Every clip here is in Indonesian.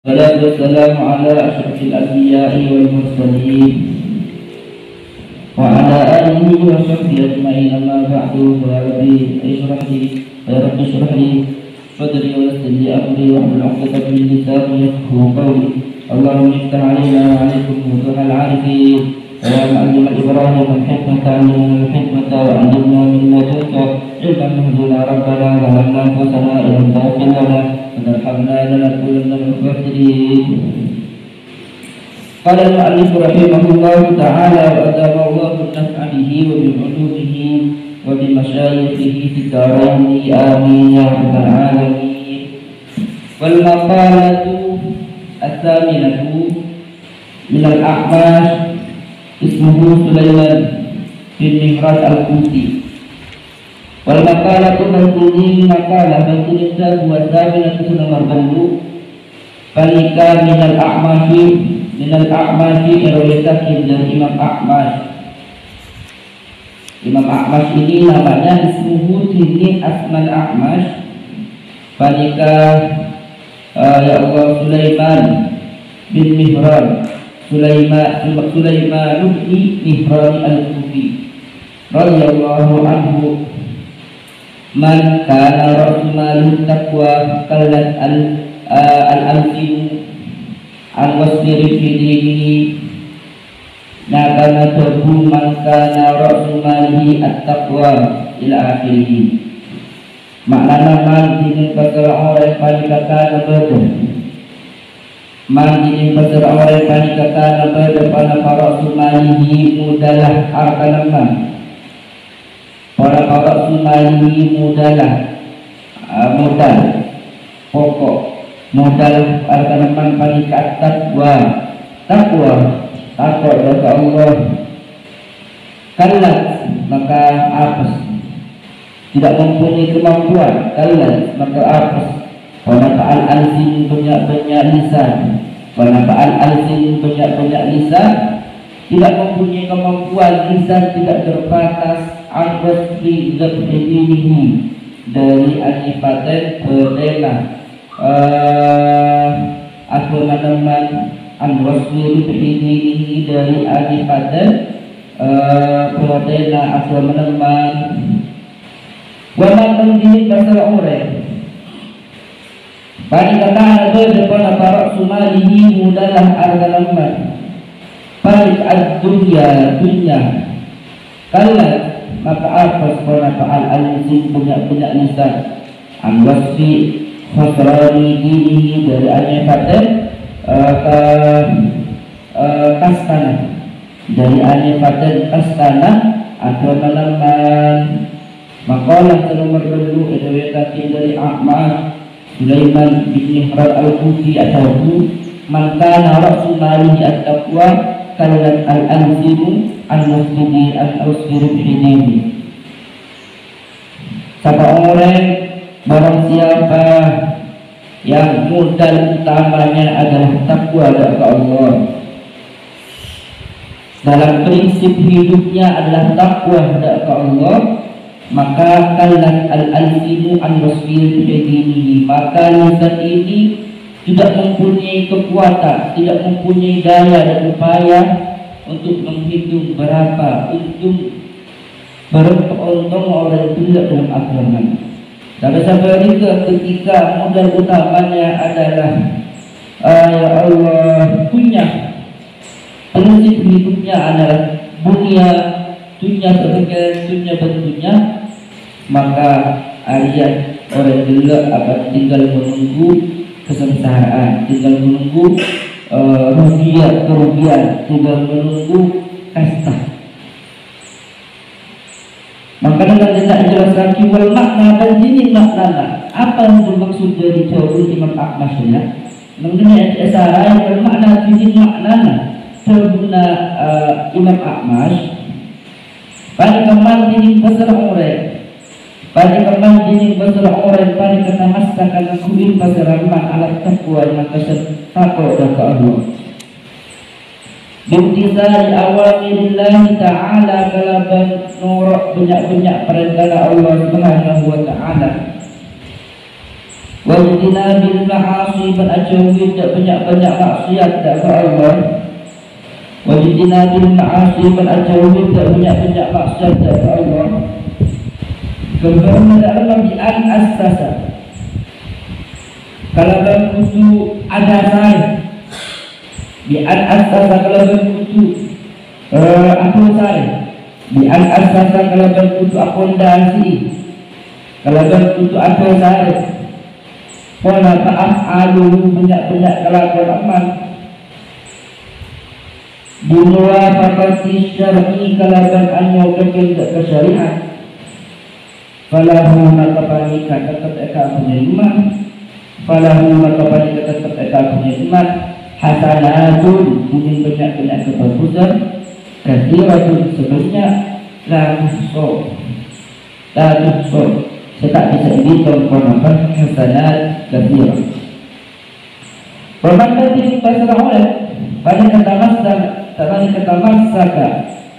Salatu wassalamu ala asyrafil anbiya'i wal mursalin wa ala alihi wa sahbihi ajma'in, amma ba'du. Ya Rabbi ishrah li sadri wa yassir li amri wahlul 'uqdatam min lisani yafqahu qawli. Allahumma iftah 'alaina wa 'alaikum futuhal 'arifin wa mu'allim Ibrahim al-hikmata 'allimna al-hikmata wa 'allimna min ladunka ilman yahdina rabbana zalamna anfusana illam taghfir lana ونرحمنا لنكونن من الخاسرين. قال المؤلف رحمه الله تعالى وأدام الله النفع به وبعلومه وبمشايخه في الدارين آمين يا رب العالمين. والمقالة الثامنة من الأعماش اسمه سليمان بن مهران الكوفي. Wal-makalah itu makalah bagi kita buat sahabat itu nomor 10. Panika minal a'mashi riwayatkan dari Imam Ahmad. Imam Ahmad ini namanya ismuhu ini asmal Ahmad. Panika ya Allah Sulaiman bin Mihran Sulaiman bin Mihran al-Kufi radhiyallahu anhu. Man kana rasumalu taqwa kallat al-amsin al-wasfiri fi dinihi nakana tabu man kana rasumalihi at-taqwa ila akhirih. Maknanya man dinin pasal orang panikatan berada, man dinin pasal orang panikatan berada pada para rasumalihi mudalah arkanama para sumali mudalah modal pokok modal arkanan panikat takwa kepada Allah. Kallat maka apes, tidak mempunyai kemampuan. Kallat maka apes, wanafa'al alsin banyak lisan, wanafa'al alsin banyak lisan, tidak mempunyai kemampuan. Lisan tidak terbatas al-wasfi zabhidinihi dari anipaten berdela aku meneman al-wasfi zabhidinihi dari anipaten berdela aku meneman waman mendini pasal orang bagi kata ada depan para sumalihi mudalah argalaman balik ad-dunya kala maka apa fa'al al-insin punya lisan an wasfi khasrani dinihi dari anyafaten kastana dari anyafaten kastana atau malaman. Makalah nomor 2 riwayat dari Ahmad Sulaiman bin Mihran al-Kufi atau man kana rasulullah at-taqwa kallat al-anzimu al-muslimin al-usfir bidinihi. Siapa orang barang siapa yang modal utamanya adalah takwa kepada Allah, dalam prinsip hidupnya adalah takwa kepada Allah, maka kallat al-anzimu al-usfir bidinihi, maka lisan ini tidak mempunyai kekuatan, tidak mempunyai daya dan upaya untuk menghitung berapa untung orang itu dalam agama. Sampai juga ketika modal utamanya adalah ya Allah punya prinsip hidupnya adalah dunia sebagai dunia bentuknya, maka ayat orang gelap akan tinggal menunggu kesengsaraan, tinggal menunggu kerugian, tinggal menunggu kasta. Maka dengan tidak jelaskan kiwal makna dan ini maknanya apa yang bermaksud dari jauh Imam Ahmad ya. Mengenai asara yang bermakna ini maknanya terguna Imam Ahmad pada kembali ini besar orang. Pada kembali ini besar orang pada kata masakan kuil pasaraman alat takwa maka takwa kepada Allah. Bimtisari awamirillahi ta'ala kalaban nuruk banyak perintah Allah Subhanahu wa ta'ala. Wajibna bil ma'asi berajauhi tak banyak-banyak maksiat kepada Allah. Wajibna bil ma'asi berajauhi tak banyak-banyak maksiat kepada Allah. Kemudian dalam bi'an as-sasa, kalau berkutu ada saya bi'an as-sasa, kalau berkutu aku saya bi'an as-sasa, kalau berkutu akomodasi, kalau berkutu aku saya pola fa'af'aluhu banyak-banyak kelakuan amal bimuwafaqati syar'i, kalau beranyo ke syariat falahu maka panika tetap eka punya iman, falahu maka panika tetap eka punya iman, hasanatun mungkin banyak-banyak kebagusan, kathiratun sebenarnya la tuhso saya tak bisa dihitung apa hasanat kathirah. Bermakna pasal oleh pada kata masaka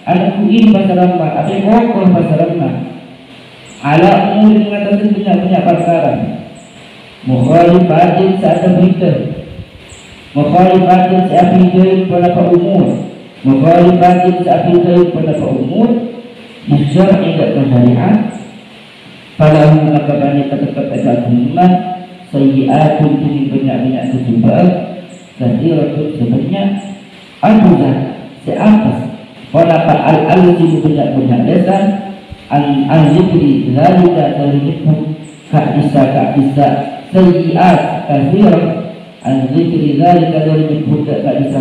anak kuih pasal ramah apa kokoh pasal ramah ala umur mengatasi banyak-banyak perkara mukhalifatin saat berita, mukhalifatin saat berita pada umur, mukhalifatin saat berita pada umur disyar'i dan syariat. Falahu maka banyak tetap ada iman, sayyi'atun ini banyak-banyak kejubat, kathiratun sebenarnya al-huzan seatas walaupun al-alzi banyak-banyak lesan al-zikri zalika terlihat ka'isa sayyi'at kathirah, al-zikri zalika terlihat ka'isa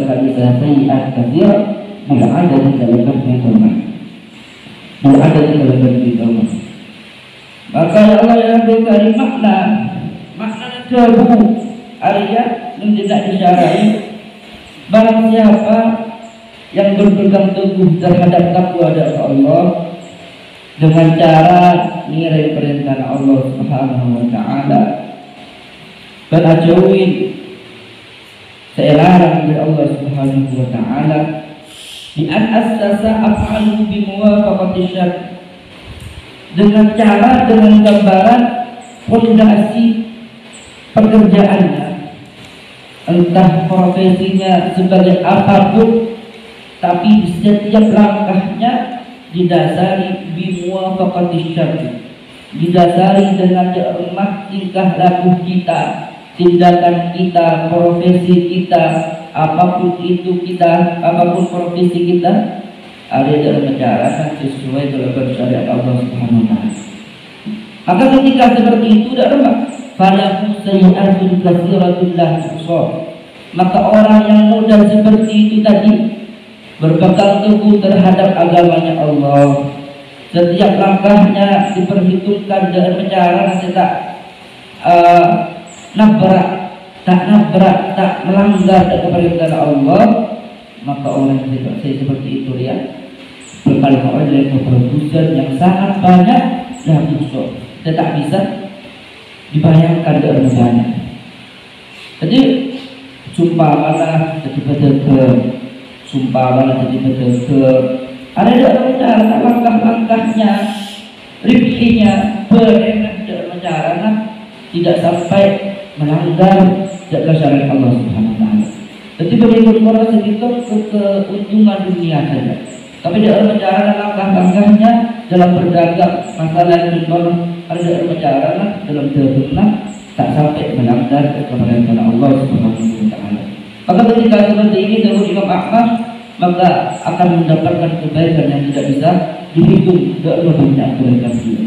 sayyi'at kathirah bila ada di dalam perhitungan, bila ada di dalam perhitungan. Maka ya Allah yang beri makna tebu ayat yang tidak disyarai, barang siapa yang berpegang teguh terhadap takwa dari Allah dengan cara mengirai perintah Allah Subhanahu wa taala, berajauhi selarang dari Allah Subhanahu wa taala, bi an assasa af'alu bi muwafaqati syar'i, dengan cara, dengan gambaran fondasi pekerjaannya, entah profesinya sebagai apapun, tapi setiap langkahnya didasari bimuwafaqati syar'i, didasari dengan remah tingkah laku kita, tindakan kita, profesi kita, apapun itu kita, apapun profesi kita ada dalam menjalankan sesuai dengan syariat Allah Subhanahu wa taala. Maka ketika seperti itu dalam falahu sayyi'atun katsiratun la tuhsa, maka orang yang modal seperti itu tadi berpegang teguh terhadap agamanya Allah, setiap langkahnya diperhitungkan dengan cara tidak nabrak, tak melanggar keperintah Allah, maka orang yang seperti itu ya berpaling oleh kebagusan yang sangat banyak dan busuk, tidak bisa dibayangkan dengan banyak. Jadi sumpah mana jadi betul, sumpah mana jadi betul, ada dalam cara langkah-langkahnya, ribhinya berenak dalam cara tidak sampai melanggar jadwal syariat Allah Subhanahu wa taala. Jadi begitu orang segitu keuntungan dunia saja, tapi dalam cara langkah-langkahnya dalam berdagang masalah yang ada dalam cara dalam berbenah tak sampai melanggar kepada Allah Subhanahu wa taala. Maka ketika seperti ini menurut Imam Ahmad, maka akan mendapatkan kebaikan yang tidak bisa dihitung dalam banyak kebaikan dia.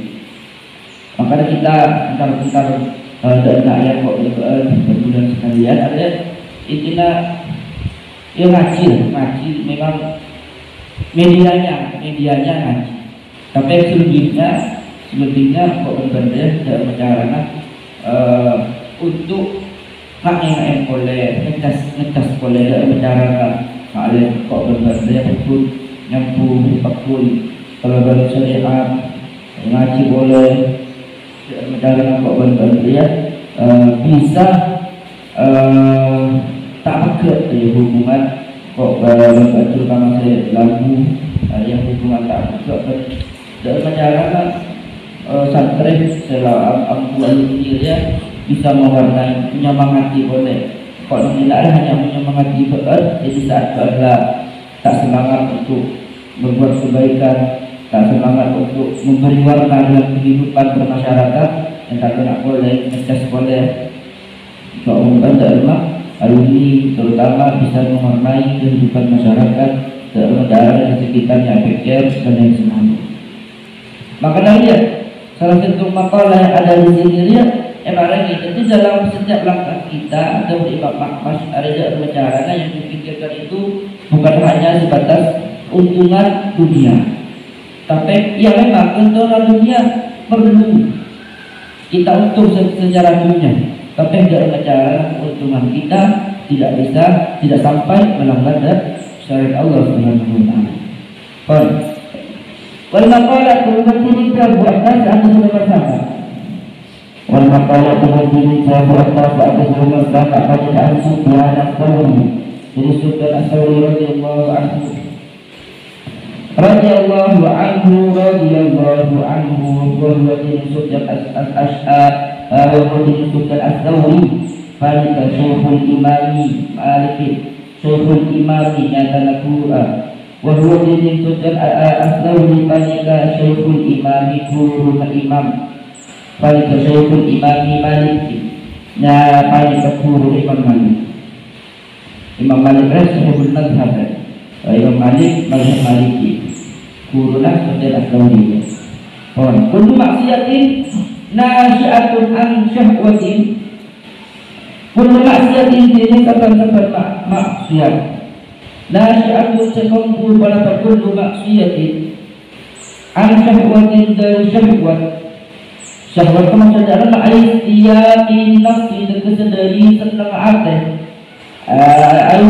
Maka kita antar dan ayat kok berbulan sekalian ada intinya ya ngaji memang medianya ngaji, tapi selebihnya kok berbeda dalam menjalankan untuk ngain boleh ngetas boleh dalam menjalankan kalian kok berbeda pun nyampu pakul kalau dalam syariat ngaji boleh dalam menjalankan kok berbeda bisa tak pakai hubungan kok terutama saya lagu yang hubungan tak pakai dalam menjalankan santri selalu ampuan diri ya bisa mewarnai, menyemangati boleh. Kalau tidak hanya menyemangati jadi saat adalah tak semangat untuk berbuat kebaikan, tak semangat untuk memberi warna dalam kehidupan bermasyarakat, yang tak boleh, ngecas boleh. Keumuman dalam hal ini terutama bisa mewarnai kehidupan masyarakat dalam daerah di sekitarnya, pikir dan yang semacamnya. Maka lihat salah satu makalah yang ada di sini lihat lagi. Jadi dalam setiap langkah kita atau Imam Ahmad ada bicara yang dipikirkan itu bukan hanya sebatas keuntungan dunia, tapi ya memang keuntungan dunia perlu kita untung secara dunia, tapi dalam cara keuntungan kita tidak sampai melanggar syariat Allah Subhanahu wa taala. Wal maqalah kemudian kita buatkan saat itu bersama. Wal maqalah kemudian kita buatkan saat itu bersama pada Sufyan Ats-Tsauri. Jadi Sufyan Ats-Tsauri radhiyallahu anhu wa huwa Sufyan Ats-Tsauri falika syaikhul imami Malik syaikhul imami Natanakura wa huwa Sufyan Ats-Tsauri falika syaikhul imami Turun imam falika syaikhul imami Malik na falika Turun imam Malik. Imam Malik syaikhul madhhab, Imam Malik mazhab Maliki, Turunlah Sufyan Ats-Tsauri. Kullu maksiatin nasyi'atun an syahwatin. Kullu maksiatin ini kata-kata maksiat. Nasyi'atun sekumpu pada kullu maksiatin an syahwatin dari syahwat. Syahwat itu maksudnya adalah istiyaqin nafsi, terkesedari senang hati.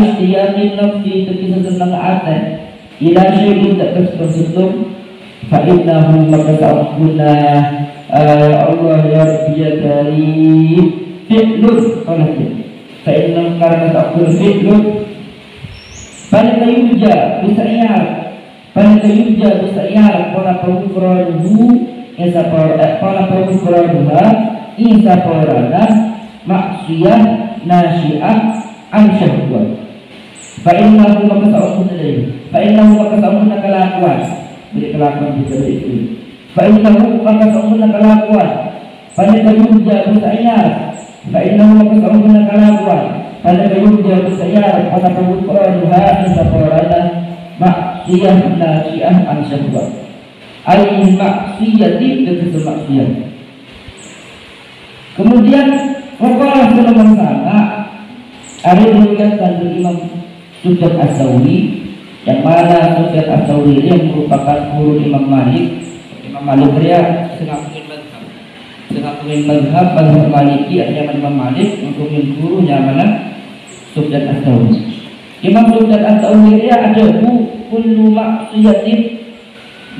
Istiyaqin nafsi, terkesedari senang hati. Ila syai'in tak tersentuh fa'innahu maka ta'akunna Allah ya Rabbi ya Karim fi'lun fa'innahu karena ta'akun fi'lun falika yurja bisa'iyar Kona pengukuranuhu Kona pengukuranuha Isa porana maksiyah nasyi'ah ansyahwa fa'innahu maka ta'akun kelakuan dari kelakuan kita itu. Fa'innahu maka sa'umuna kelakuan pada kayurja bersayar. Fa'innahu maka sa'umuna kelakuan pada kayurja bersayar pada pengukuranuha Isa porana maksiyah nasyi'ah ansyahwa ay maksiyati kekesan maksiyah. Kemudian waqala sallallahu sama ada diriwayatkan dari Imam Sufyan Ats-Tsauri, yang mana Sufyan Ats-Tsauri yang merupakan guru Imam Malik. Imam Malik dia sengakuin mazhab Maliki, artinya Imam Malik menghukum gurunya mana Sufyan Ats-Tsauri. Imam Sufyan Ats-Tsauri dia ada kullu maksiatin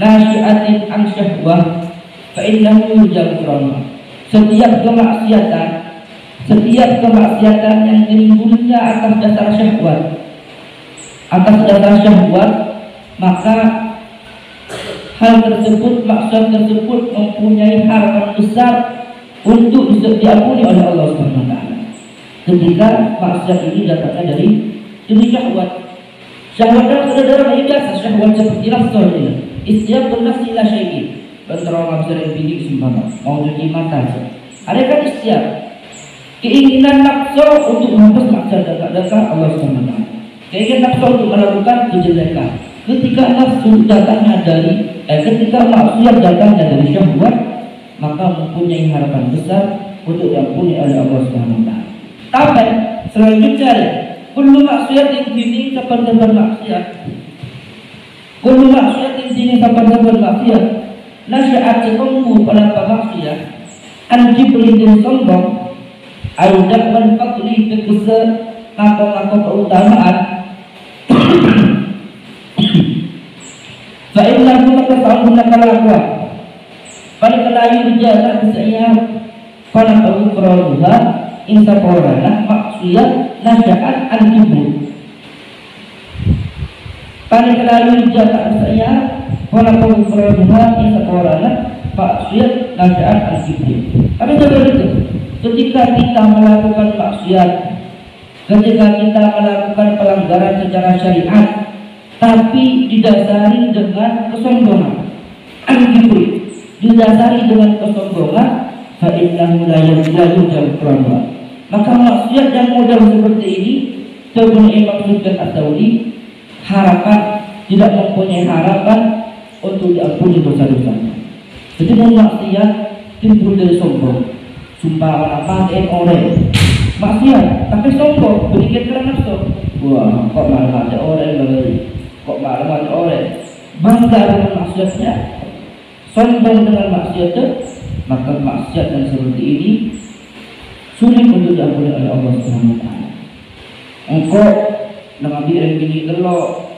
nasyi'atin an syahwah fa innahu yujabran. Setiap kemaksiatan yang timbulnya atas dasar syahwat, maka hal tersebut, maksud tersebut mempunyai harapan besar untuk bisa diampuni oleh Allah Subhanahu wa taala. Ketika maksiat ini datangnya dari syahwat. Syahwat adalah saudara biasa, syahwat seperti nafsu ini. Istiaqul nafsi ila syai'in. Bentar orang sering bidik sembama, mau cuci mata saja. Ada kan istiaq, keinginan nafsu untuk menghapus maksiat dekat Allah Subhanahu wa taala. Keinginan nafsu untuk melakukan kejelekan. Ketika nafsu datangnya ketika maksiat datangnya dari syahwat, maka mempunyai harapan besar untuk diampuni oleh Allah Subhanahu wa taala. Tapi selanjutnya, kullu maksiatin dini kapan-kapan maksiat. Kullu maksiatin dini kapan-kapan maksiat. Nasyi'at sekumpu pada maksiat. An-jibri dan sombong. Al-dakwan fadli kekesel ngaku-ngaku keutamaan. Fa'innahu maka sa'uduna kalakuan pada kelayu jasa kesayang pada pengukuranuha insa porana maksiat nasya'at an-jibri. Pada kelayu jasa kesayang pada pengukuranuha insa porana maksiat nasya'at an-jibri. Apa itu? ketika kita melakukan maksiat, ketika kita melakukan pelanggaran secara syariat, tapi didasari dengan kesombongan, al-kibri, didasari dengan kesombongan, fa innahu la yujal qurba. Maka maksiat yang model seperti ini, Ibnu Imam Sufyan Ats-Tsauri harapan, tidak mempunyai harapan untuk diampuni dosa-dosa. Jadi maksiat timbul dari sombong. Sumpah apa orang maksiat tapi sombong, berpikir kerana nafsu. Wah, kok malah ada orang lagi, kok malah ada orang bangga dengan maksiatnya, sombong dengan maksiatnya. Maka maksiat yang seperti ini sulit untuk diampuni oleh Allah Subhanahu wa taala. Engkau mengambil yang bini telur,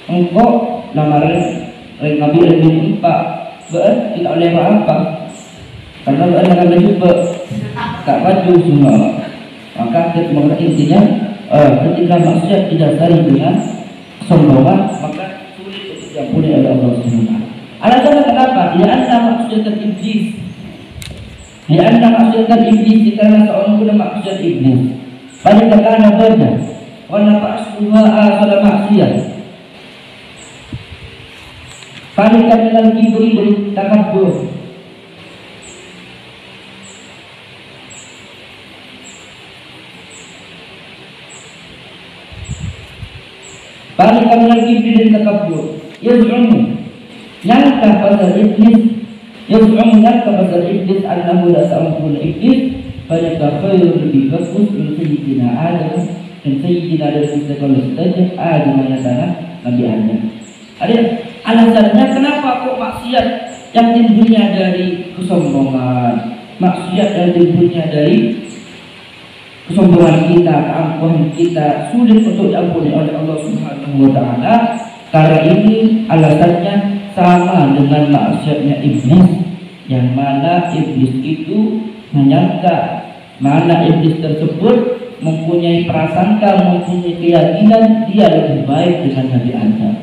engkau lamaran mengambil yang bini empat, tidak oleh apa, karena akan mencuba tak baju semua. Maka intinya ketika maksiat didasari dengan sombongan, maka sulit untuk diampuni oleh Allah Subhanahu wa taala. Alasannya kenapa? Ya anda maksiat iblis. Ya anda maksiat iblis karena seorang guna maksiat iblis. Pada karena beda, warna pasua asal maksiat. Pada karena kibri takabbur. Pada karena kibri takabbur. Yaz'um nyangka pasal iblis, yaz'um nyangka pasal iblis annahu la sa'amul iblis. Pada kafir lebih bagus untuk Sayyidina Adam dan Sayyidina dari segala sesuatu Adam yang tanah Nabi Adam. Ada alasannya kenapa kok maksiat yang timbulnya dari kesombongan, maksiat yang timbulnya dari kesombongan kita, keangkuhan kita sulit untuk diampuni oleh Allah Subhanahu wa taala. Karena ini alasannya sama dengan maksiatnya iblis, yang mana iblis itu menyangka, mana iblis tersebut mempunyai prasangka, mempunyai keyakinan dia lebih baik dengan Nabi Adam.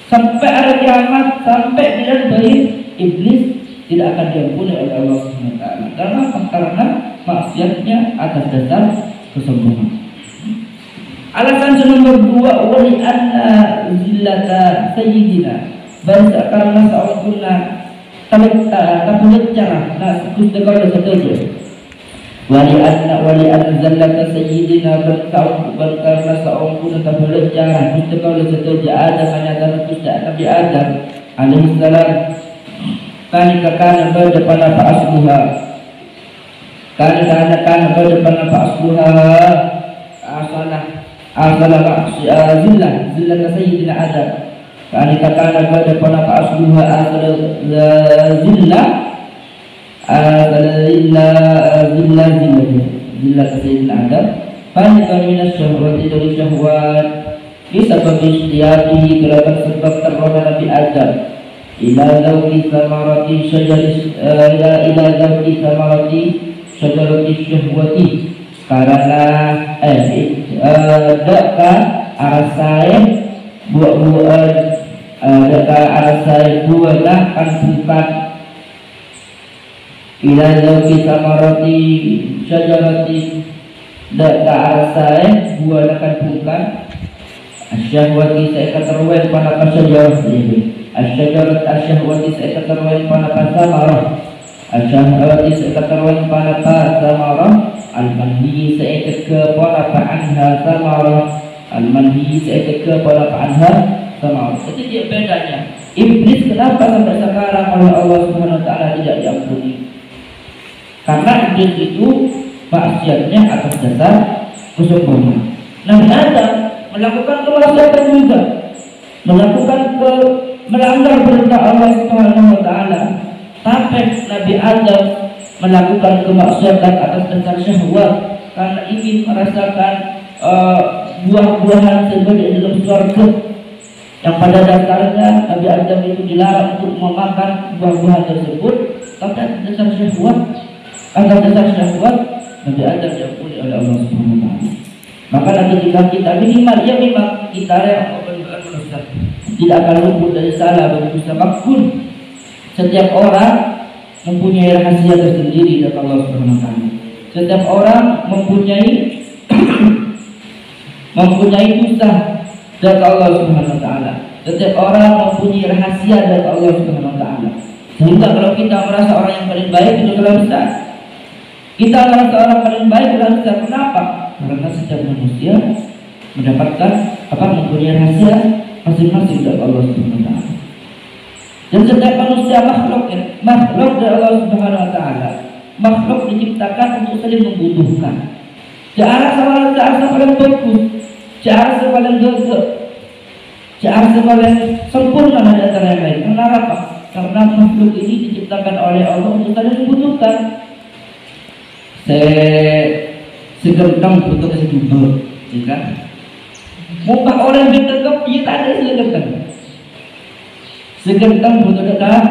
Sampai hari kiamat, sampai bila baik, iblis tidak akan diampuni oleh Allah Subhanahu wa taala. Karena maksiatnya atas dasar kesombongan. Alasan nomor 2, wali anna zillata sayyidina, karena seorang guna tabulat cara nah kusdekal saja. Wali anna zillata sayyidina karena seorang guna tabulat cara kusdekal saja. Ada menyatakan kusda Nabi Adam alaihi salam kana pada panapa asluha, kana pada panapa asluha asalah zillah sayyidina Adam. Kali katakan pada panapa asluha zillah sayyidina Adam. Panika minas syahwati dari syahwat disebab istiadihi kerana sebab terroda Nabi Adam ila zawqi samarati syajarati syahwati, karena dekat arasai buah-buahan dekat arasai buahlah kan bukan ila zawqi samarati syajarati dekat arasai buahlah kan bukan asyahwati saya keteruan pada syajarah ini asyajarat asyahwati saya keteruan pada samarah asyahwati saya keteruan pada samarah al-manhi saya kepada anha samarah al-manhi saya kepada anha samarah. Itu dia bedanya. Iblis kenapa sampai sekarang oleh Allah Subhanahu wa taala tidak diampuni? Karena iblis itu maksiatnya atas dasar kesombongan. Nabi Adam melakukan kemaksiatan juga, melanggar perintah Allah Subhanahu wa taala. Tapi Nabi Adam melakukan kemaksiatan atas dasar syahwat karena ingin merasakan buah-buahan sebagai dalam surga, yang pada dasarnya Nabi Adam itu dilarang untuk memakan buah-buahan tersebut. Tapi atas dasar syahwat Nabi Adam diampuni oleh Allah Subhanahu wa taala. Maka ketika kita minimal, ya memang kita yang tidak akan luput dari salah berdosa pun. Setiap orang mempunyai rahasia tersendiri dari Allah Subhanahu wa taala. Setiap orang mempunyai kisah dari Allah Subhanahu wa taala. Setiap orang mempunyai rahasia dari Allah Subhanahu wa taala. Sehingga kalau kita merasa orang yang paling baik itu salah besar. Kita merasa orang paling baik salah besar. Kenapa? Karena setiap manusia mendapatkan mempunyai rahasia masing-masing dari Allah Subhanahu wa taala. Dan setiap manusia makhluk dari Allah Subhanahu wa taala. Makhluk diciptakan untuk saling membutuhkan. Cara paling bagus, cara paling gagah, cara paling sempurna dari antara yang lain. Kenapa? Karena makhluk ini diciptakan oleh Allah untuk saling membutuhkan. Segentang butuh sejumlah, ya kan? Muka orang yang tegap, dia tak ada segentang. Segentang butuh dekat,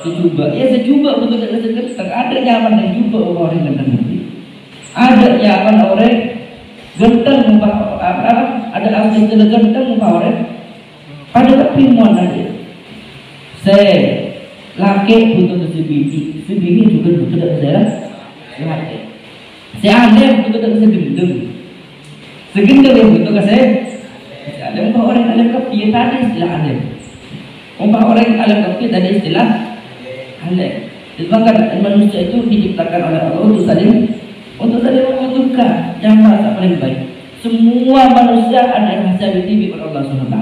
sejumlah. Ya sejumlah butuh dekat segentang. Ada nyaman yang jumpa orang yang genteng. Ada nyaman orang genteng muka ada asli genteng muka orang. Ada kepimuan aja. Laki butuh ke si bini juga butuh ke laki. Si alim butuh ke segendeng yang butuh ke si alim. Muka orang alim kepi tadi istilah alim. Muka orang alim kepi tadi istilah alim. Disebabkan manusia itu diciptakan oleh Allah untuk saling membutuhkan. Yang merasa paling baik. Semua manusia ada rahasia dititip oleh Allah SWT.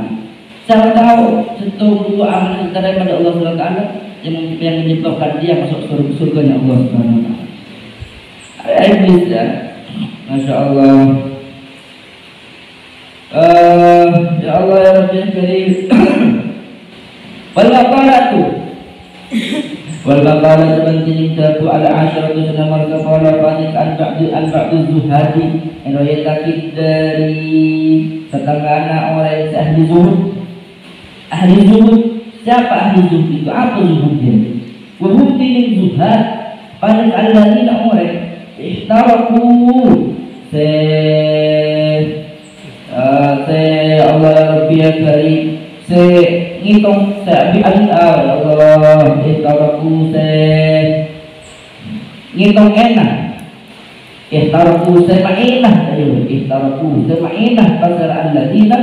Saya tahu satu amal antara pada Allah SWT yang menyebabkan dia masuk surganya Allah SWT. Iblis ya, Masya Allah. Ya Allah ya Rabbi Karim. Wal-baqaratu bantin tabu ala asyaratu sana markafala panik an-ba'du zuhadi. Riwayat dari setengah anak orang yang ahli zuhud. Ahli zuhud, siapa ahli zuhud itu? Apa zuhud dia? Wahum tining zuhad panik alladzina orang ihtaraku Allah Rabbi Karim ngitung Allah ihtaraku ngitung enak ihtaraku ma'inah ihtaraku ma'inah pasal alladzina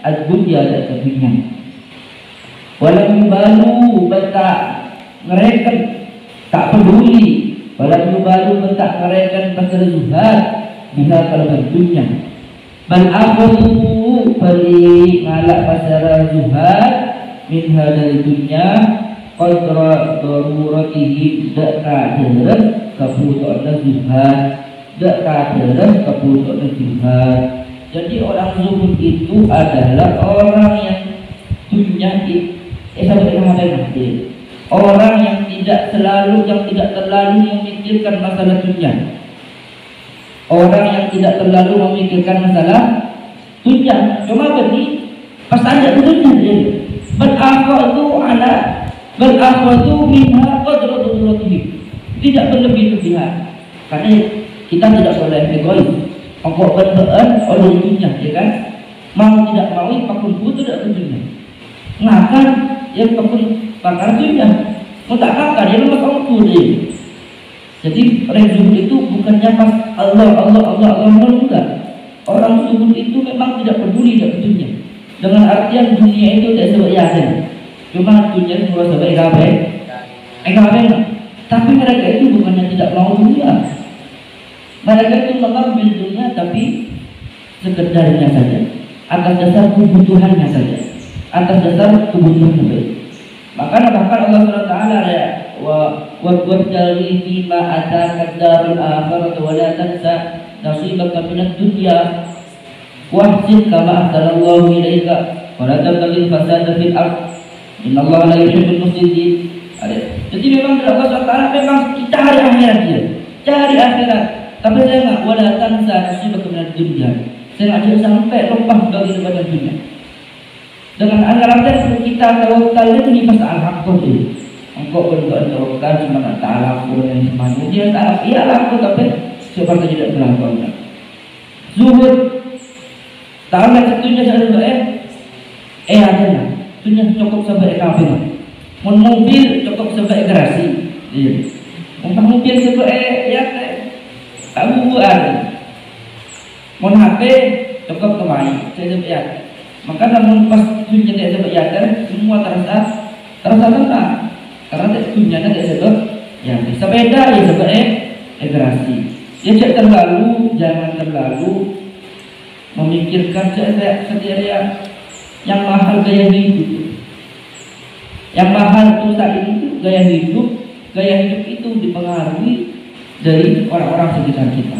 ad-dunya dan dunia walau balu bentak ngereken tak peduli walau balu bentak ngereken pasal zuhad bila kalau dunia bal aku beri ngalak pasal zuhad min hadal dunya qadra daruratihi dak kaderan kebutuhan zuhad dak kaderan kebutuhan zuhad. Jadi orang zuhud itu adalah orang yang dunia orang yang tidak terlalu memikirkan masalah dunia. Orang yang tidak terlalu memikirkan masalah dunia. Cuma berarti pas ada dunia dia. Berakhwatu minha qadratullatihi. Tidak berlebih-lebihan. Karena kita tidak boleh egois. Engkau berdoa oleh dunia, ya kan? Mau tidak mau pakun butuh tidak dunia. Ngakan yang pakun bakar dunia. Mau tak kakar ya lemak ongkur dia. Jadi orang zuhud itu bukannya pas Allah enggak. Orang zuhud itu memang tidak peduli dengan dunia. Dengan artian dunia itu tidak sebab yakin. Cuma dunia itu sebagai kabeh. Tapi mereka itu bukannya tidak mau dunia. Mereka itu mengambil dunia tapi sekedarnya saja. Atas dasar kebutuhannya saja. Atas dasar kebutuhan saja. Bahkan Allah SWT ya wabtaghi fima ataka ad-darul akhirah wa la tansa nasibaka minad dunya wahsin kama ahsanallahu ilaika wa la tabghi fasada fil ardh innallaha la yuhibbul mufsidin. Jadi memang Allah SWT memang kita cari akhirat dia. Cari akhirat. Tapi saya enggak wa la tansa nasibaka minad dunya. Saya enggak sampai lupa bagi daripada dunia. Dengan anggaran kita tawakal ini masalah hakku ini. Engkau berdoa tawakal cuma nak ta'ala aku yang semuanya. Dia tak iya aku tapi seperti tidak berlaku. Zuhud ta'ala ketunya saya berdoa ada lah. Tunya cukup sampai kafir. Mobil cukup sampai gerasi. Iya. Mobil sampai ya tak bubuan. Mon HP cukup kemai, saya sebut. Maka namun pas tujuan dia sebut semua terasa tenang. Karena tujuannya dia sebut sepeda ya sebut gerasi. Ya jangan terlalu memikirkan setiap yang mahal gaya hidup. Yang mahal itu saat itu gaya hidup itu dipengaruhi dari orang-orang sekitar kita.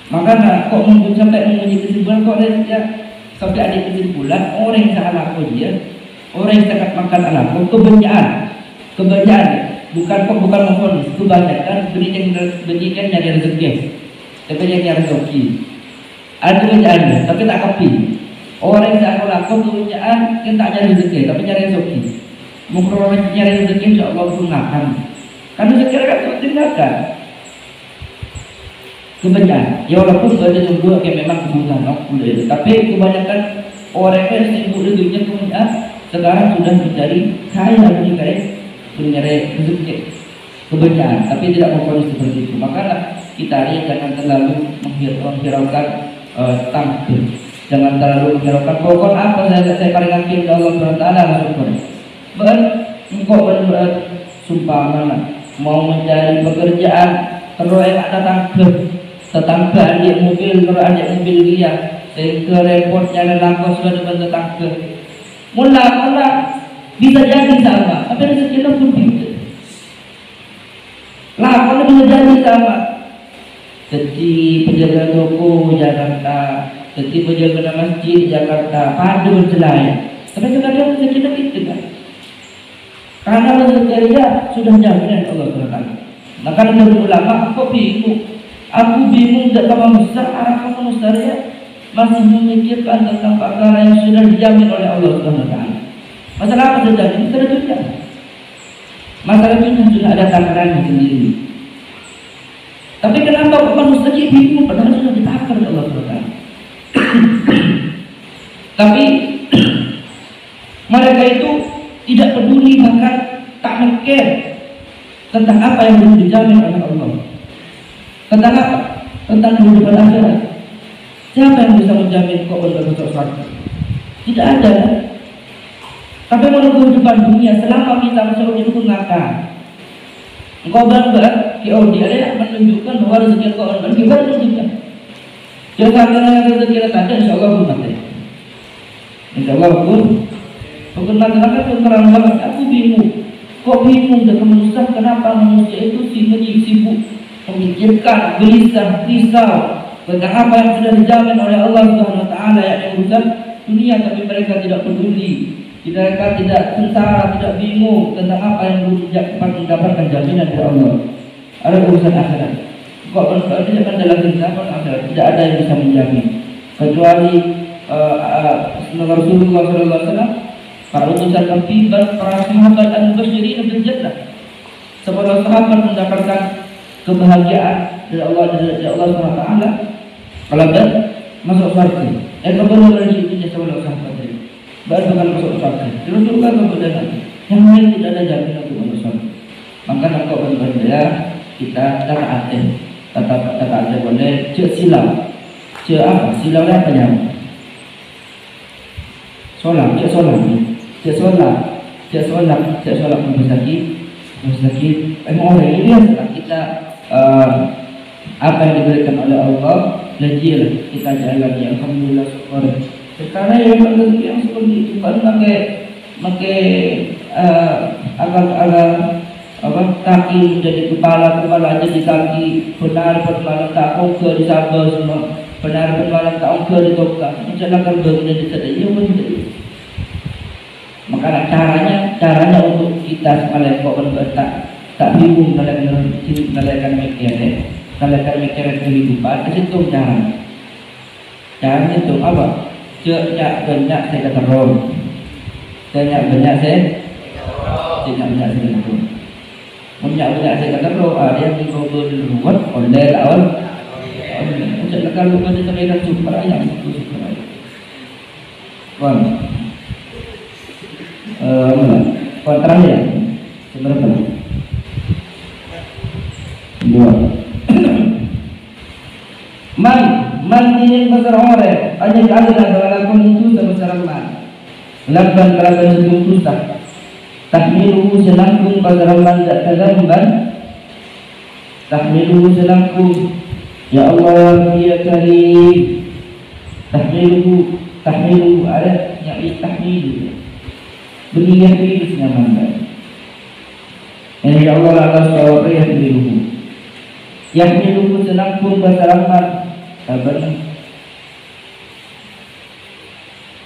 Maka kok sampai mempunyai kesimpulan kok dia sampai ada kesimpulan orang yang salah dia, orang yang sangat makan anakku kebanyakan bukan memfonis, kebanyakan berikan nyari rezeki, tapi nyari rezeki. Ada kebanyakan, tapi tak kepil. Orang yang salah laku kebanyakan kita tak nyari rezeki, tapi nyari rezeki. Mungkin orang nyari rezeki insya Allah pun makan. Karena rezeki kan tinggalkan. Kebanyakan, ya walaupun ada juga yang memang kebutuhan boleh, tapi kebanyakan orang yang sibuk di dunia kemudian sekarang sudah mencari kaya mencari rezeki kebanyakan, tapi tidak memfonis seperti itu. Maka kita lihat jangan terlalu menghiraukan tangkir, jangan terlalu menghiraukan pokok apa saya paling yakin Allah SWT langsung engkau benar sumpah mana mau mencari pekerjaan kalau ada tangkir tetangga adik mobil, kalau adik mobil dia sehingga repotnya lelaki sudah dibantu tangga mula bisa jadi sama, tapi rezeki itu pun bisa lakon bisa jadi sama. Jadi penjaga toko Jakarta, jadi penjaga masjid Jakarta, padu bercelaya, tapi kadang rezeki itu kan karena rezeki dia sudah jaminan Allah SWT. Maka menurut ulama kok bingung. Aku bingung betapa besar arah kamu mustahil masih memikirkan tentang perkara yang sudah dijamin oleh Allah SWT. Masalah apa sudah dijamin? Masalah dunia. Masalah dunia sudah ada takarannya sendiri. Tapi kenapa manusia bingung padahal sudah ditakar oleh Allah SWT? Tapi mereka itu tidak peduli, bahkan tak care tentang apa yang belum dijamin oleh Allah. Tentang apa? Tentang kehidupan akhirat. Siapa yang bisa menjamin kau masuk surga? Tidak ada. Tapi menurut kehidupan dunia, selama kita masuk itu ngakak. Engkau bangga, dia ada menunjukkan bahwa rezeki kau akan kita tunjukkan. Jangan rezeki kita ada, insya Allah pun mati. Insya Allah pun mati pun terang banget. Aku bingung. Kok bingung dengan manusia? Kenapa manusia itu sibuk memikirkan, gelisah, risau tentang apa yang sudah dijamin oleh Allah SWT, yang urusan dunia, tapi mereka tidak peduli, mereka tidak sengsara, tidak bingung tentang apa yang belum mendapatkan jaminan dari Allah. Ada urusan akhirat. Kok tidak dalam kehidupan akhirat tidak ada yang bisa menjamin kecuali Rasulullah SAW, para utusan Nabi, para sahabat al-Mubasysyirin bil Jannah. Sebagai sahabat mendapatkan kebahagiaan dari Allah SWT kalau masuk surga. Kebenaran dari itu sebagai sahabat tadi baru akan masuk surga. Rasulullah kemudian yang lain tidak ada jaminan untuk masuk surga. Maka nak kau berbeda kita tak boleh cek silau. Cek apa? Silau apa yang? Solat sakit. Emang orang ini biasa kita apa yang diberikan oleh Allah lajilah kita jalani, alhamdulillah, syukur. Karena yang rezeki yang seperti itu baru pakai agar kaki menjadi kepala jadi kaki, benar tak ongkar di sabar semua, benar tak ongkar di tokak, menjalankan menjadi sedaya menjadi. Maka caranya untuk kita sebagai kok tak bingung kalian mikir kehidupan, itu caranya itu apa? Banyak saya kata rom, banyak saya kata rom. Ada yang dibuat oleh lawan. Kalau kita terlihat super ayam itu super ayam. Terakhir seberapa? 2. orang hanya ada dalam itu sama-sama lakukan kalaban sebelum susah tahmiluhu selangkung pagaraman tak kagamban tahmiluhu selangkung ya Allah ya karim tahmiluhu ada yang tahmilu begini nyaman ya Allah Allah yahmiluhu selangkung pagaraman kabar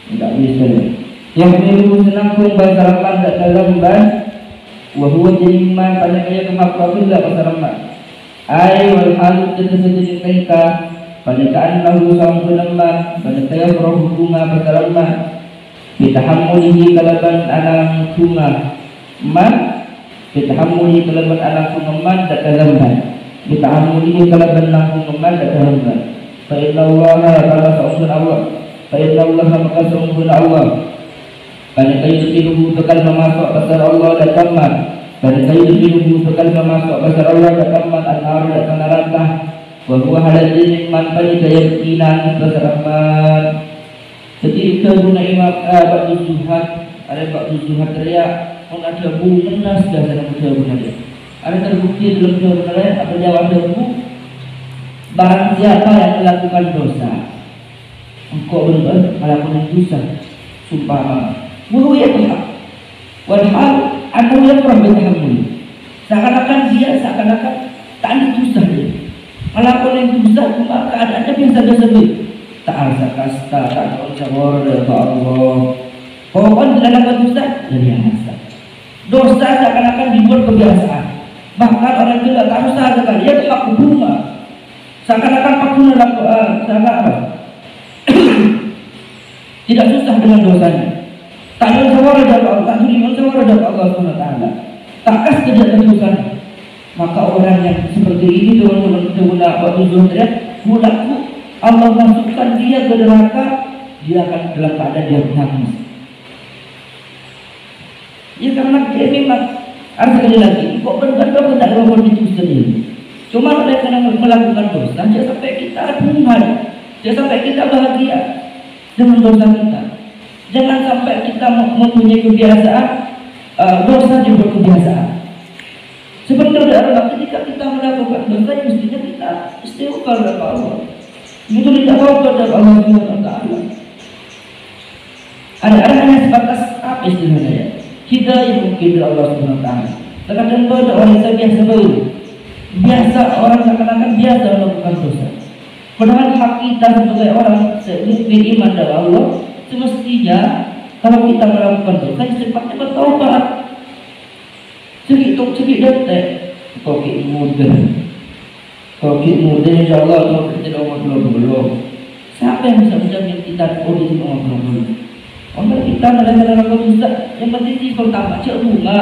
tidak bisa yang milu senangkung bahasa Raman tak kalamban wahua jeliman pada kaya kemakabillah bahasa Raman ay wal halu tersebut mereka pada kaan lahu sama penaman pada kaya peroh bunga bahasa Raman bitahamulihi kalaban alam bunga man bitahamulihi kalaban alam bunga man tak kalamban bitahamulihi kalaban alam bunga man tak kalamban fa inna Allah kala sa'usun Allah fa inna Allah maka sa'usun Allah pada kayu terpiluhu bekal memasuk pasar Allah dan tamat pada kayu terpiluhu bekal memasuk pasar Allah dan tamat an-nar dan neraka wa huwa haladin man pada kaya kinan pasar Rahman ketika guna imam ba'du zuhad ada ba'du zuhad teriak on ada bu menas dah dalam buku dia ada terbukti dalam buku dia apa jawab buku barang siapa yang melakukan dosa engkau benar melakukan dosa sumpah Wulu ya Tuhan Walhal anu yang berbetahamul seakan-akan dia seakan-akan tak ada susah dia melakukan yang susah cuma keadaannya biasa-biasa tak ada kasta tak ada ucapor dari Allah pokoknya tidak ada susah dari biasa dosa seakan-akan dibuat kebiasaan bahkan orang itu tak usah sekali dia hak bunga seakan-akan pakuna seakan-akan tidak susah dengan dosanya tak ada sawara dari Allah, tak ada sawara dari Allah SWT. Takkah tidak tersusah? Maka orang yang seperti ini teman-teman kita guna waktu zuhud mulaku Allah masukkan dia ke neraka, dia akan dalam keadaan dia menangis. Ya karena dia memang harus sekali lagi, kok benar-benar tidak melakukan itu sendiri. Cuma oleh karena melakukan dosa, dia sampai kita bunga, dia sampai kita bahagia dengan dosa kita. Jangan sampai kita mempunyai kebiasaan dosa dibuat kebiasaan. Sebenarnya ketika kita melakukan dosa yang mestinya kita istighfar kepada Allah. Itu tidak tahu kepada Allah SWT. Ada hanya sebatas apa istilahnya ya? Kita yang mungkin dari Allah SWT. Terkadang pada orang yang biasa baru, biasa orang seakan-akan biasa melakukan dosa. Padahal hak kita sebagai orang beriman dari Allah. Semestinya kalau kita melakukan dosa cepatnya bertaubat. Cekik detek kokik muda insyaAllah kalau kita umur belum. Siapa yang bisa menjamin kita di umur belum? Orang kita melakukan dosa yang penting pertama cek bunga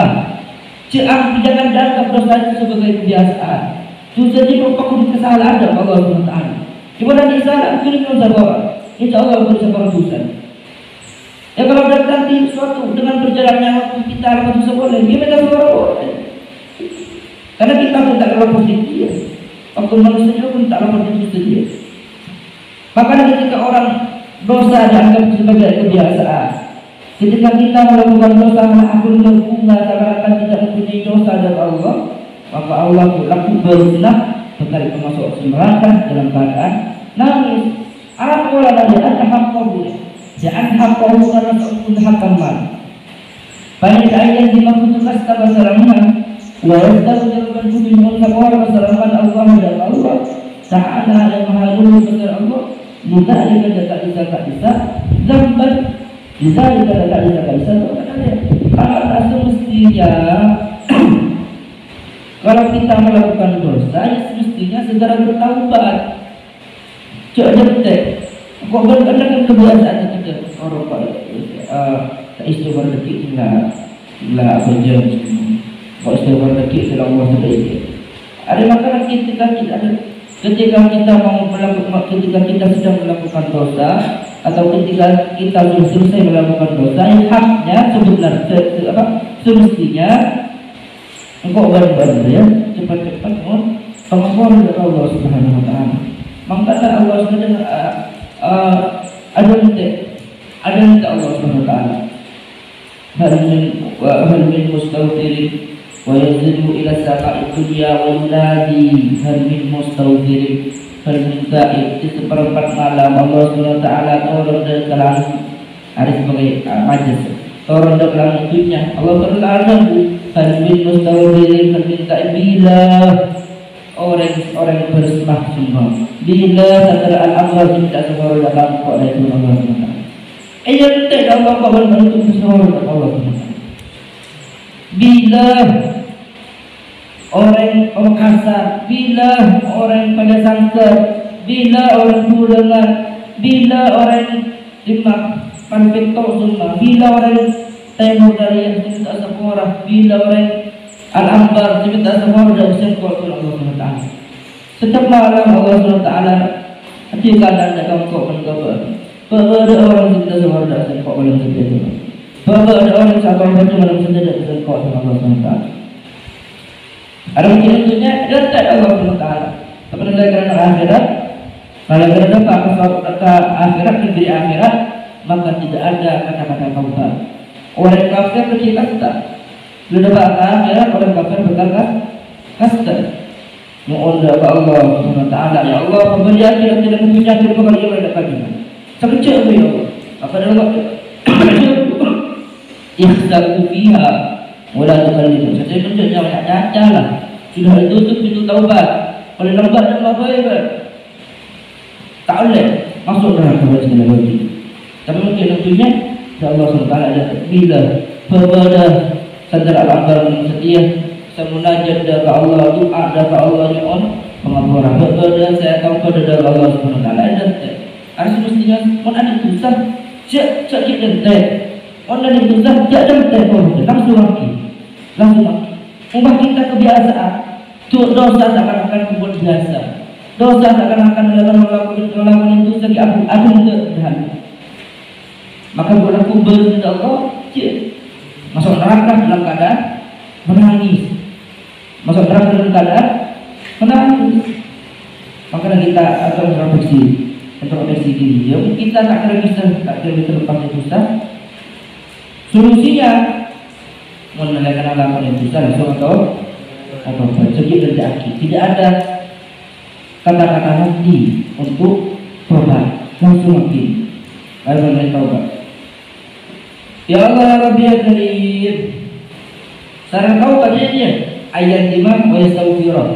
jangan dianggap dosa itu sebagai kebiasaan. Dosa ini merupakan kesalahan dari Allah SWT. Dimana dia salah itu dengan sabar insyaAllah bersabar dosa. Ya kalau nanti suatu dengan berjalannya waktu kita lakukan dosa boleh, dia minta suara boleh. Karena kita pun tak lapor di dia. Waktu manusia pun tak lapor di dia. Bahkan ketika orang dosa dianggap sebagai kebiasaan, ketika kita melakukan dosa akun berbunga seakan-akan tidak mempunyai dosa dari Allah, maka Allah laku berzinah sekali termasuk neraka dalam keadaan nangis. Apa wala dia tahaqqu jangan hakau karena seukun hakaman. Banyak ayat di maksud kasta basaraman, wajib jawaban budi mengucapkan basaraman Allah dan Allah. Ta'ala yang maha dulu besar Allah. Jika ada kata tak bisa, zamban. Jika ada kata tak bisa, kalau semestinya kalau kita melakukan dosa, ya semestinya segera bertaubat. Coba detek. Kok benar-benar kebiasaan kita orang tak istighfar detik lah apa jam kok istighfar detik kalau Allah sudah ada makanan ketika kita mau melakukan ketika kita sedang melakukan dosa atau ketika kita sudah selesai melakukan dosa yang haknya sebenarnya semestinya engkau benar-benar ya cepat-cepat pengakuan dari Allah Subhanahu Wa Taala. Maka Allah sudah ada Allah Subhanahu wa taala. Hal min mustawfirin wa yanzilu ila sama'i dunya wa yunadi hal min mustawfirin hal min ta'ib. Di seperempat malam Allah Subhanahu wa taala turun dari langit. Ada sebagai majas turun dari langit dunia. Allah berlana hal min mustawfirin hal min ta'ib, bila orang bersemah sembah, bila sadar al-amr tidak sesuai dalam kau dari Allah Subhanahu wa taala. Ia tidak Allah kawan untuk sesuai dengan Allah Subhanahu wa taala. Bila orang kasar, bila orang pada sangka, bila orang bulangan, bila orang dimak panpetok semua, bila orang temu dari yang tidak sekolah, bila orang al-ambar tidak sekolah dan sekolah Allah Subhanahu wa taala. Setiap malam Allah Subhanahu wa taala jika anda kau mencoba, bahwa ada orang yang tidak sekolah dan sekolah Allah Subhanahu wa taala. Bahwa ada orang yang sabar baca malam saja dan sekolah Allah Subhanahu wa taala. Ada mungkin tentunya datang Allah Subhanahu wa taala. Kepada kerana akhirat, kalau kerana kata akhirat negeri akhirat, maka tidak ada kata-kata taubat. Orang kafir kecil kasta. Sudah kata akhirat orang kafir berkata kasta. Mohon doa Allah Subhanahu wa taala, ya Allah memberi akhirat tidak punya kepada dia pada kalian. Sekecil itu ya Allah. Apa dalam waktu ikhsaku fiha wala tukallimu. Saya tunjuknya banyak caca lah. Sudah ditutup pintu taubat. Oleh lambat dan baik tak boleh masuk dalam taubat segala lagi. Tapi mungkin tentunya Allah SWT ada bila berbeda sadar al-akbar yang setia, saya munajat dari Allah, doa dari Allah yang on pengampura. Berbeda saya tahu kepada Allah SWT ada. Harus mestinya mon ada susah, cek kita. Mon ada susah, cek langsung maki. Ubah kita kebiasaan. Dosa seakan-akan membuat biasa. Dosa seakan-akan melakukan itu segi aku kedahan. Maka buat aku berdoa Allah, cek masuk neraka dalam keadaan menangis. Masuk neraka dalam keadaan menangis. Maka kita akan introspeksi diri. Yang kita tak bisa lepas itu susah. Solusinya menelakan alasan yang susah langsung atau segi rezeki. Tidak ada kata-kata nanti untuk tobat, langsung mati. Lalu mulai taubat. Ya Allah ya Rabbi ya Karim. Saran kau kajiannya ayat 5 wa yastaghfirah.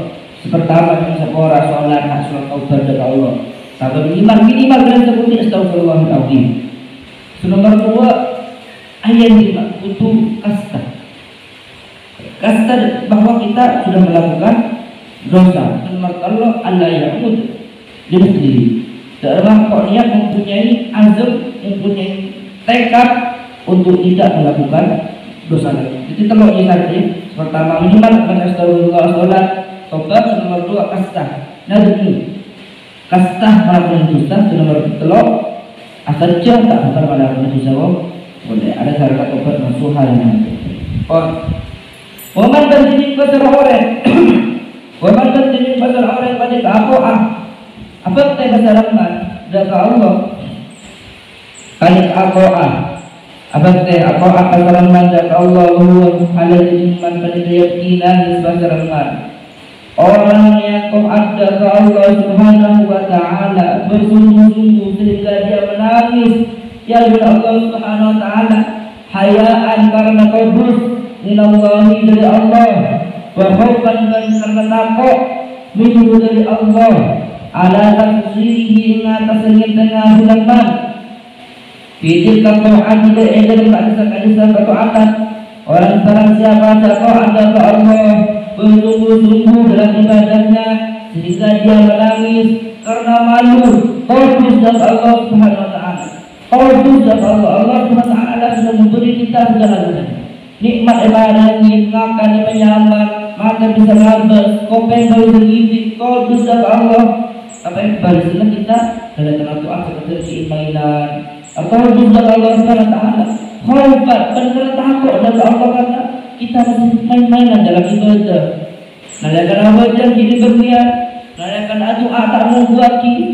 Pertama yang seorang sholat hak sholat taubat kepada Allah. Sampai minimal kalian seperti astagfirullahaladzim. Nomor 2 ayat 5 butuh kasta. Kasta bahwa kita sudah melakukan dosa. Nomor Allah Allah ya'ud diri sendiri. Dalam kok niat mempunyai azam, mempunyai tekad untuk tidak melakukan dosa lagi. Jadi telur ini tadi. Pertama minimal astagfirullah sholat tobat. Nomor 2 kasta. Nah dulu kasta melakukan dosa. Nomor 3 asal tak akan melakukan dosa. Boleh ada syarat tobat nasuha yang waman berjenis pasal orang waman berjenis pasal orang pada keakoah apa kita bahasa rahmat dari Allah kali keakoah apa kita akoah pasal rahmat dari Allah ala jiman pada yakinan pasal rahmat. Orang yang kau ada ke Allah Subhanahu wa ta'ala bersungguh-sungguh sehingga dia menangis ya Allah Subhanahu wa ta'ala hayaan karena kudus minallahi dari Allah wa khaufan dan karena takut minhu dari Allah ala tafsirihi atas dengan hulaman fitil kataat tidak ada berdasarkan kataatan orang barang siapa takut ada ke Allah bersungguh-sungguh dalam ibadahnya sehingga dia menangis karena malu kudus dari Allah Subhanahu wa ta'ala. Kudus dari Allah Subhanahu wa ta'ala sudah memberi kita segala-galanya. Nikmat ibadahnya, makan penyaman, makan bisa ngabas, kopeng baru sendiri, kudus dari Allah. Apa yang barislah kita dalam doa seperti keimanan. Kudus dari Allah Subhanahu wa ta'ala. Khaufat benar takut dari Allah karena kita masih main-mainan dalam ibadah. Nalakan apa yang kita berniat, nalakan doa tak mau buat kita.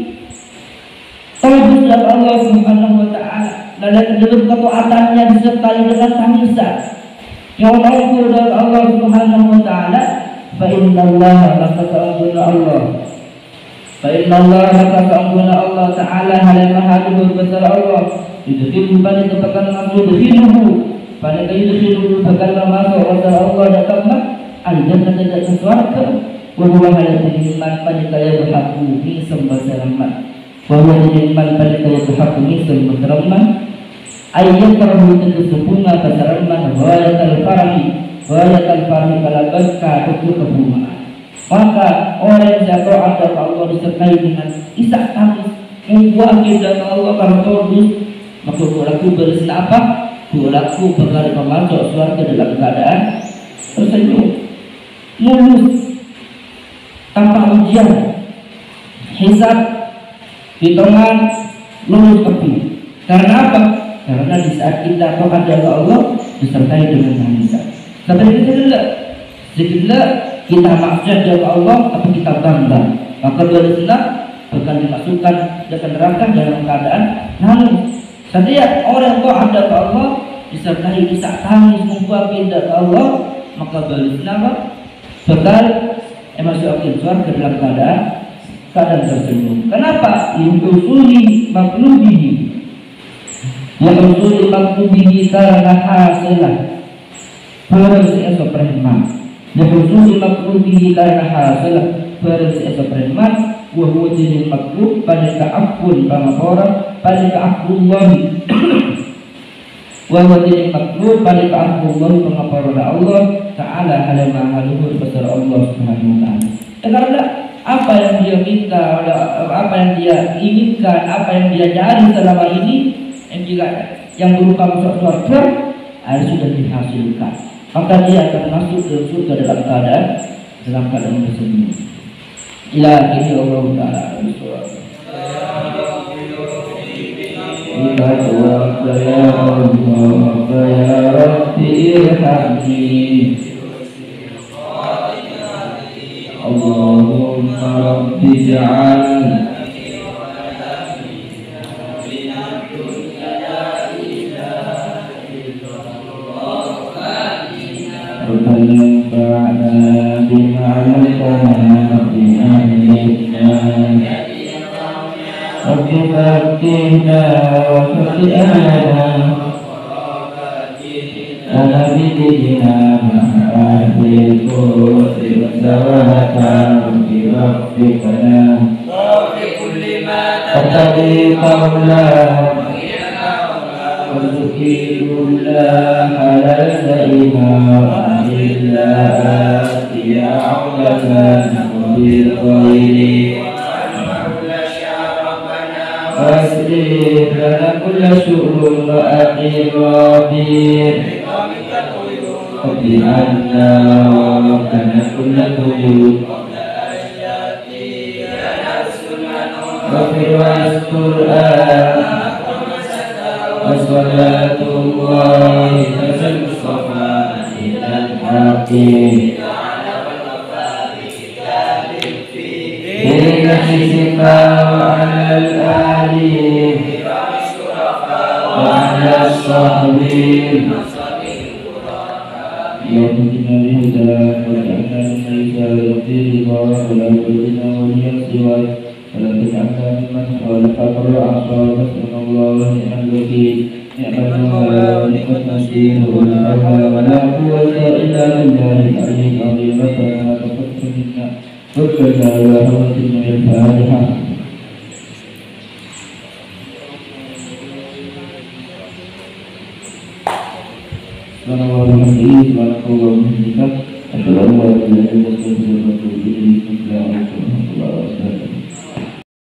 Taubat dari Allah Subhanahu wa taala dan dalam ketaatannya disertai dengan tangisan. Yang maupun dari Allah Subhanahu wa taala, fa innallaha maka sesungguhnya Allah. Fa innallaha maka sesungguhnya Allah taala hal maha besar Allah. Yudhilu pada tepakan makhluk yudhiluhu pada yudhiluhu bakal masuk kepada Allah datanglah al-jannah dan surga. Wa huwa al-iman pada kaya berhaku ni sembah bahwa iman pada kaya berhaku ni sembah ayat perbuatan kesempurnaan keseraman wayatal farahi kalabaka itu kebungaan. Maka orang yang jatuh ada Allah disertai dengan isak tangis membuat kita Allah kalau tolong maka aku berisna apa? Aku bakal masuk surga dalam keadaan tersenyum mulus tanpa ujian hisab hitungan lulus tepi. Karena apa? Karena di saat kita kepada Allah disertai dengan tangisan. Seperti itu sedikitlah kita maksud dari Allah atau kita bangga, maka berisna bakal dimasukkan ke neraka dalam keadaan nangis. Setiap orang itu ada ke Allah disertai isak tangis membuat pindah ke Allah, maka berisna bakal masuk surga dalam keadaan tersenyum. Kenapa? Yusuli maklubihi. Yusuli maklubihi karena hasilah. Berarti esok perhimman. Yusuli maklubihi karena hasilah. Berarti esok perhimman. Wahudin maklub pada keampun pangapora pada keampullahi. Wahudin maklub pada keampullahi pangapora Allah Ta'ala halamah haluhur besar Allah Subhanahu wa ta'ala. Karena apa yang dia minta, apa yang dia inginkan, apa yang dia cari selama ini, yang berupa masuk surga harus sudah dihasilkan. Maka dia akan masuk ke surga dalam keadaan tersenyum. Ila ini Allah Ta'ala Ila tuwakta ya Allah ya Rabbi irhamni Allahumma Rabbi ja'al Rabbana fa'na bima'alatana Rabbi fatihna wa fatihana Ala bidina ma'ahil kursi wa zawahata Rabbi waffikana Fatadi qawla Warzuki kulla halal sa'ima Wa illa atiya awlana Wabil khairi Wasrif lana kulla syu'un wa akhir wabir Qabli anna wa kana kulla tuyud Wafir wasqur'an Wassalatullahi tasal mustafa Ilal haqim Bilikasisika wa alal alih Wa alal sahbin Ya Tuhan Al-Huda Wa ta'ala Al-Maisa Al-Tiri Wa al-Qadina wa al-Siwai Wa ta'ala Al-Man Wa al-Aqra Wa ni'mal wakil Ni'mal ni'mat nasir Wa ni'mal wa la quwwata illa billahi al-aliyyil azim Wa ta'ala taqaddam minna Rabbana wa rahmatina al-Fatihah. Subhanallah walhamdulillah. Asyhadu an la ilaha illallah wa asyhadu anna muhammadan rasulullah.